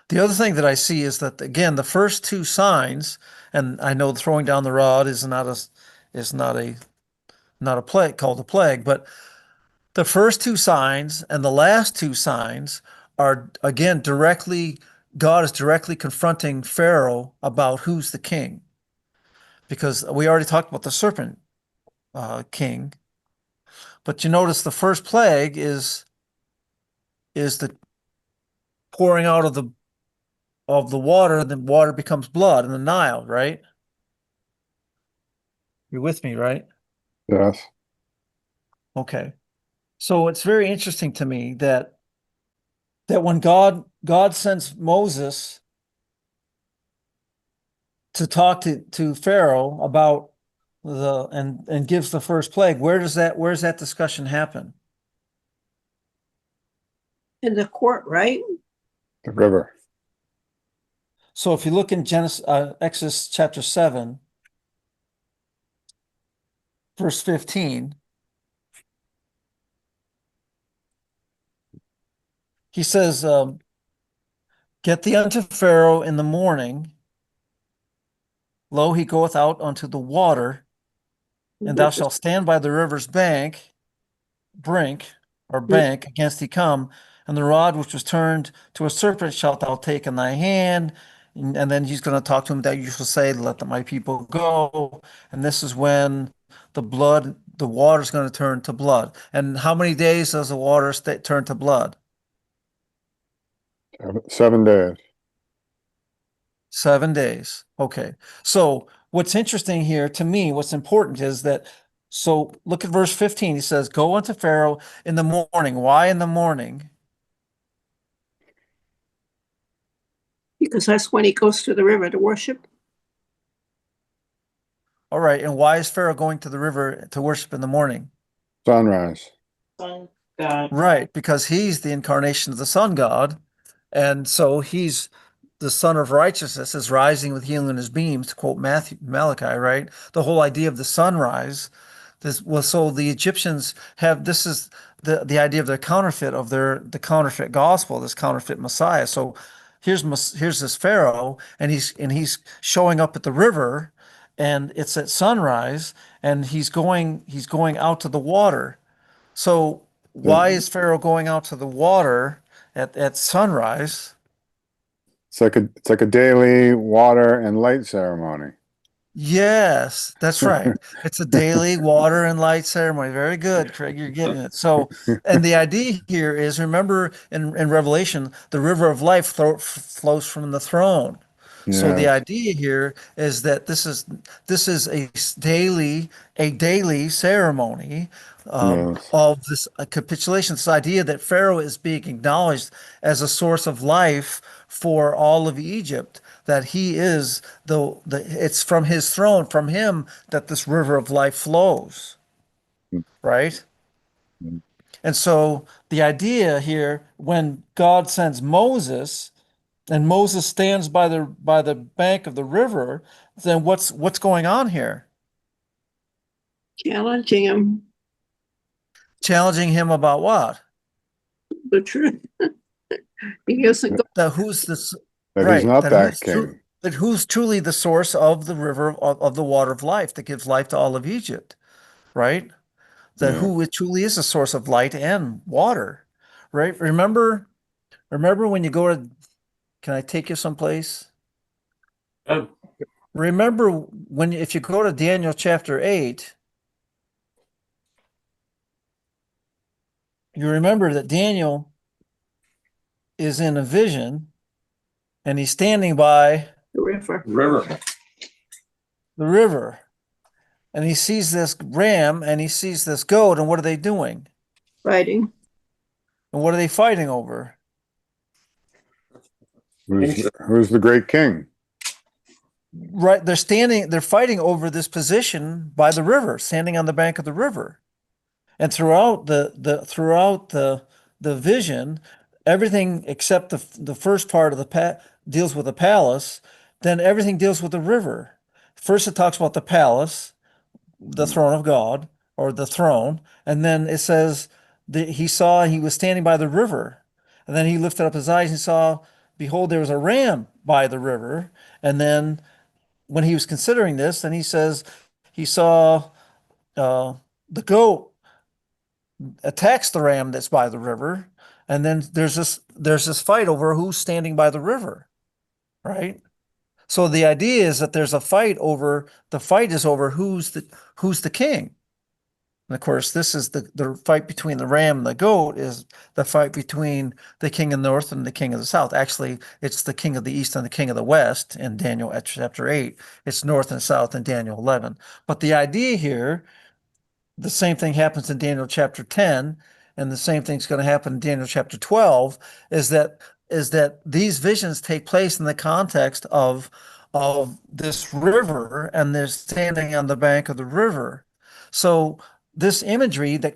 The other thing that I see is that again, the first two signs, and I know throwing down the rod is not a plague called a plague, but the first two signs and the last two signs are again directly God is directly confronting Pharaoh about who's the king. Because we already talked about the serpent king, but you notice the first plague is the pouring out of the water, and the water becomes blood in the Nile, right? You're with me, right? Yes. Okay. So it's very interesting to me that when God sends Moses to talk to Pharaoh about and gives the first plague, where's that discussion happen? In the court, right? The river. So if you look in Exodus chapter 7, verse 15, he says, get thee unto Pharaoh in the morning. Lo, he goeth out unto the water, and thou shalt stand by the river's brink, or bank, against thee come, and the rod which was turned to a serpent shalt thou take in thy hand. And then he's going to talk to him that you shall say, let my people go. And this is when the water is going to turn to blood. And how many days does the water turn to blood? 7 days. 7 days. Okay. So what's interesting here to me, what's important is that, so look at verse 15. He says, go unto Pharaoh in the morning. Why in the morning? Because that's when he goes to the river to worship. All right. And why is Pharaoh going to the river to worship in the morning? Sunrise. Sun God. Right. Because he's the incarnation of the sun god. And so he's the son of righteousness is rising with healing in his beams, to quote Malachi, right? The whole idea of the sunrise. So the Egyptians have, this is the idea of the counterfeit of the counterfeit gospel, this counterfeit Messiah. So here's this Pharaoh, and he's showing up at the river, and it's at sunrise, and he's going out to the water. So why is Pharaoh going out to the water at sunrise? It's like a daily water and light ceremony. Yes, that's right. It's a daily water and light ceremony. Very good, Craig. You're getting it. So, and the idea here is, remember in Revelation, the river of life flows from the throne. So the Yes. idea here is that this is a daily ceremony Yes. of this capitulation. This idea that Pharaoh is being acknowledged as a source of life for all of Egypt. That he is it's from his throne, from him that this river of life flows, right? And so the idea here, when God sends Moses, and Moses stands by the bank of the river, then what's going on here? Challenging him Challenging him about what? the truth. He isn't That who's this That he's right? not that king. That who's truly the source of the river of the water of life that gives life to all of Egypt, right? That Yeah. who it truly is a source of light and water, right? Remember when you go to, can I take you someplace? Oh, Remember if you go to Daniel chapter 8, you remember that Daniel is in a vision and he's standing by the river. river. the river and he sees this ram and he sees this goat, and what are they doing? Fighting. And what are they fighting over? Who's the great king? Right, they're fighting over this position by the river, standing on the bank of the river. And throughout the vision, everything except the first part of deals with the palace, then everything deals with the river. First it talks about the palace, the throne of God, or the throne, and then it says that he was standing by the river. And then he lifted up his eyes and saw behold, there was a ram by the river. And then when he was considering this, then he says he saw uh, the goat attacks the ram that's by the river, and then there's this fight over who's standing by the river, right? So the idea is that there's a fight over the fight is over who's the king. And of course, this is the fight between the ram and the goat is the fight between the king of the north and the king of the south. Actually, it's the king of the east and the king of the west in Daniel chapter 8. It's north and south in Daniel 11. But the idea here, the same thing happens in Daniel chapter 10, and the same thing's going to happen in Daniel chapter 12, is that these visions take place in the context of this river, and they're standing on the bank of the river. So this imagery that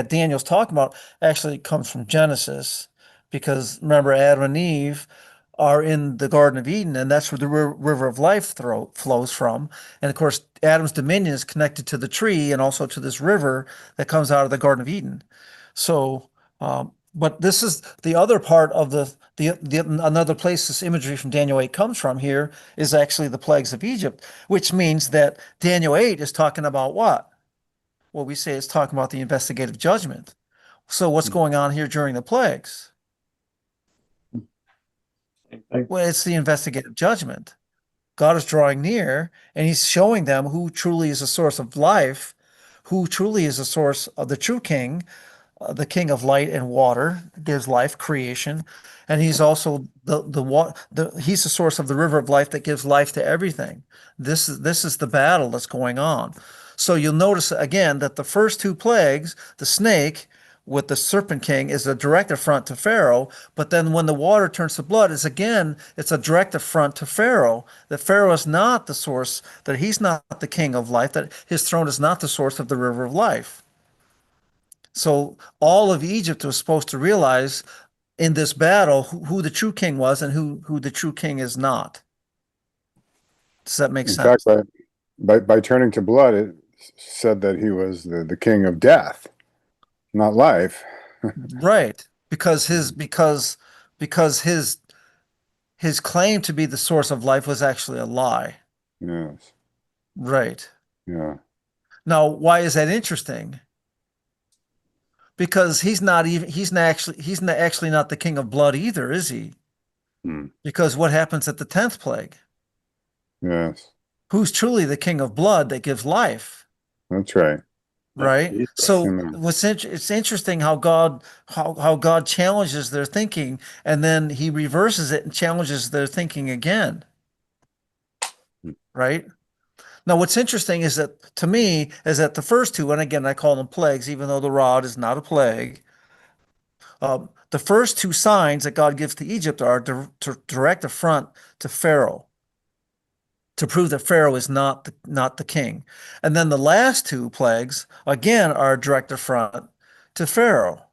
Daniel's talking about actually comes from Genesis, because remember, Adam and Eve are in the Garden of Eden, and that's where the river of life flows from. And of course, Adam's dominion is connected to the tree and also to this river that comes out of the Garden of Eden. So, but this is the other part of another place this imagery from Daniel 8 comes from here is actually the plagues of Egypt, which means that Daniel 8 is talking about what? Well, we say it's talking about the investigative judgment. So what's going on here during the plagues? Well, it's the investigative judgment. God is drawing near and he's showing them who truly is a source of life, who truly is a source of the true king, the king of light and water, gives life, creation, and he's also he's the source of the river of life that gives life to everything. This is the battle that's going on. So you'll notice again that the first two plagues, the snake with the serpent king, is a direct affront to Pharaoh, but then when the water turns to blood, it's a direct affront to Pharaoh, that Pharaoh is not the source, that he's not the king of life, that his throne is not the source of the river of life. So all of Egypt was supposed to realize in this battle who the true king was and who the true king is not. Does that make In sense? fact, by turning to blood, it said that he was the king of death, not life. Right. Because his claim to be the source of life was actually a lie. Yes. Right. Yeah. Now, why is that interesting? Because he's not actually not the king of blood either, is he? Hmm. Because what happens at the 10th plague? Yes. Who's truly the king of blood that gives life? That's right. Right. So Amen. it's interesting how God challenges their thinking, and then he reverses it and challenges their thinking again. Right. Now, what's interesting is that to me is that the first two, and again I call them plagues, even though the rod is not a plague. The first two signs that God gives to Egypt are to direct affront to Pharaoh, to prove that Pharaoh is not the king. And then the last two plagues, again, are a direct affront to Pharaoh,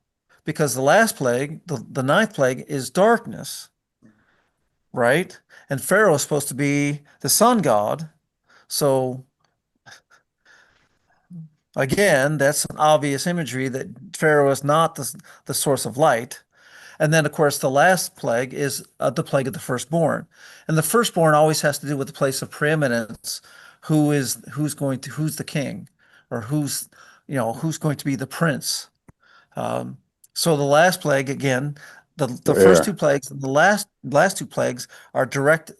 because the last plague, the ninth plague, is darkness, right? And Pharaoh is supposed to be the sun god. So again, that's an obvious imagery that Pharaoh is not the source of light. And then, of course, the last plague is the plague of the firstborn. And the firstborn always has to do with the place of preeminence. Who's the king, or who's going to be the prince. So the last plague, again, the first two Yeah. plagues and the last two plagues are direct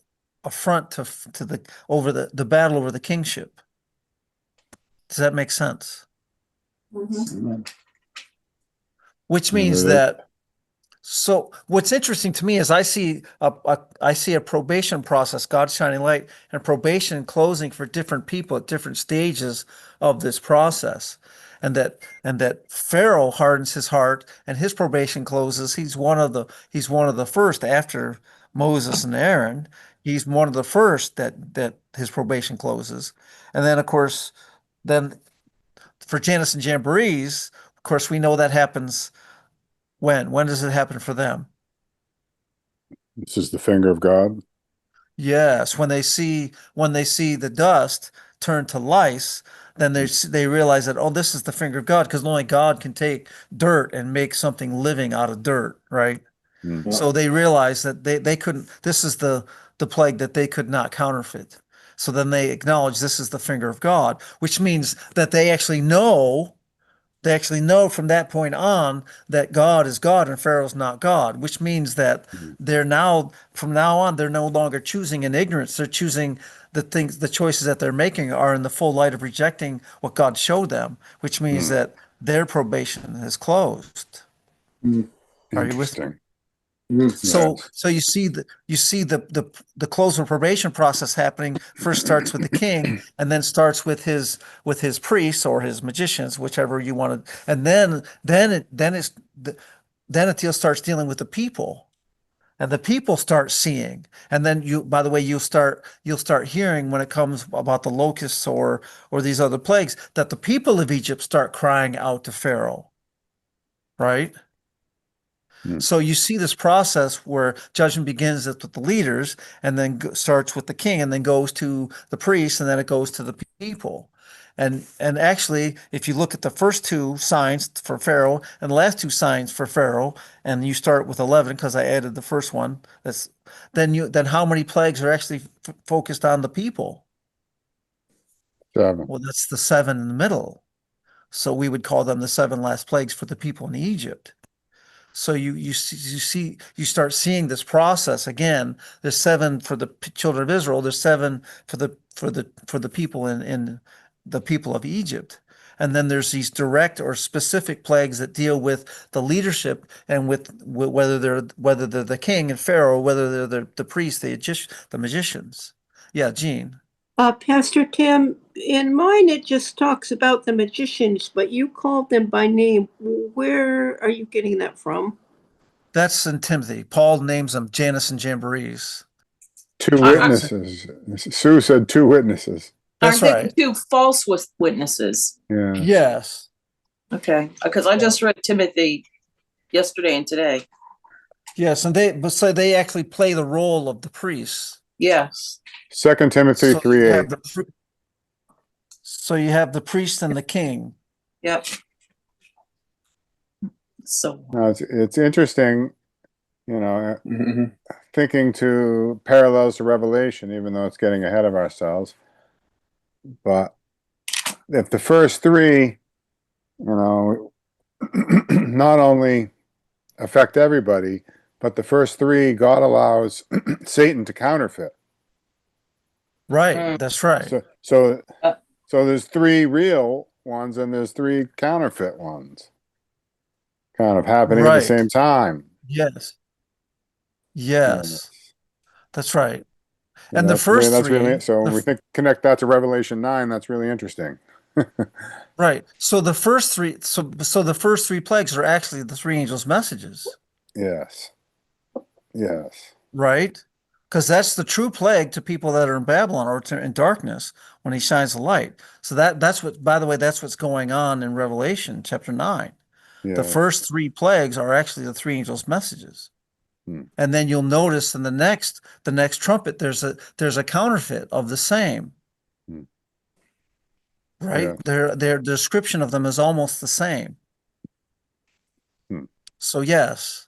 affront to the battle over the kingship. Does that make sense? Mhm. Which means that. So what's interesting to me is I see a probation process, God shining light, and probation and closing for different people at different stages of this process. And that Pharaoh hardens his heart and his probation closes. He's one of the first after Moses and Aaron. He's one of the first that his probation closes. And then of course, then for Janus and Jambres, of course, we know that happens when? When does it happen for them? This is the finger of God. Yes, when they see the dust turn to lice, then they realize that, oh, this is the finger of God, because only God can take dirt and make something living out of dirt, right? Mm. So they realized that they couldn't, this is the plague that they could not counterfeit. So then they acknowledge this is the finger of God, which means that they actually know from that point on that God is God and Pharaoh's not God, which means that Mm. from now on, they're no longer choosing in ignorance. They're choosing the choices that they're making are in the full light of rejecting what God showed them, which means Mm. that their probation is closed. Mm. Are you with me? Interesting. So, Yes. so you see the close of probation process happening. First starts with the king, and then starts with his priests or his magicians, whichever you want to, and then it starts dealing with the people, and the people start seeing, and then by the way, you'll start hearing when it comes about the locusts or these other plagues that the people of Egypt start crying out to Pharaoh, right? Mm. So you see this process where judgment begins with the leaders and then starts with the king and then goes to the priests and then it goes to the people. And actually, if you look at the first two signs for Pharaoh and the last two signs for Pharaoh, and you start with 11 because I added the first one, then how many plagues are actually focused on the people? 7. Well, that's the seven in the middle. So we would call them the seven last plagues for the people in Egypt. So you start seeing this process again. There's seven for the children of Israel. There's seven for the people in the people of Egypt. And then there's these direct or specific plagues that deal with the leadership and with whether they're the king and Pharaoh, whether they're the priests, the magicians. Yeah, Gene. Pastor Tim, in mine it just talks about the magicians, but you called them by name. Where are you getting that from? That's in Timothy. Paul names them Jannes and Jambres. 2 I- witnesses. Sue said 2 witnesses. That's Aren't they right. two false witnesses? Yeah. Yes. Okay, because I just read Timothy yesterday and today. Yes, and so they actually play the role of the priests. Yes. 2 Timothy So 3 you 8. have so you have the priest and the king. Yep. So Now, it's interesting, you know, Mhm. thinking to parallels to Revelation, even though it's getting ahead of ourselves. But if the first 3, you know, not only affect everybody, but the first 3, God allows Satan to counterfeit. Right, Mm. that's right. So Uh. there's 3 real ones and there's 3 counterfeit ones, kind of happening at the Right. same time. Yes. Yeah. Yes. That's right. So And the first that's really three, so when we connect that to Revelation 9, that's really interesting. right. So the first three, so the first 3 plagues are actually the 3 angels' messages, Yes. Yes. right? Because that's the true plague to people that are in Babylon or in darkness when he shines the light. So that's what, by the way, that's what's going on in Revelation chapter 9. The Yes. first 3 plagues are actually the 3 angels' messages. Hmm. And then you'll notice in the next trumpet, there's a counterfeit of the same. Hmm. Right? Yeah. Their description of them is almost the same. Hmm. So yes.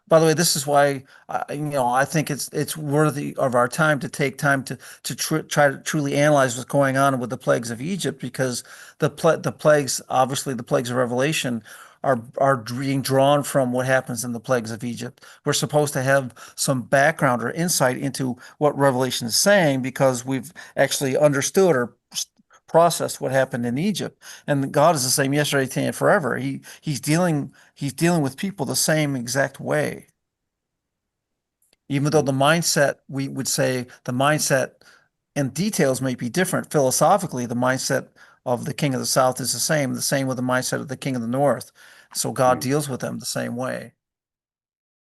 By the way, this is why I think it's worthy of our time to take time to try to truly analyze what's going on with the plagues of Egypt, because the plagues, obviously the plagues of Revelation, are being drawn from what happens in the plagues of Egypt. We're supposed to have some background or insight into what Revelation is saying because we've actually understood or processed what happened in Egypt. And God is the same yesterday, today, and forever. He's dealing with people the same exact way. Even though the mindset, we would say the mindset and details may be different, philosophically, the mindset of the king of the south is the same with the mindset of the king of the north. So God deals with them the same way.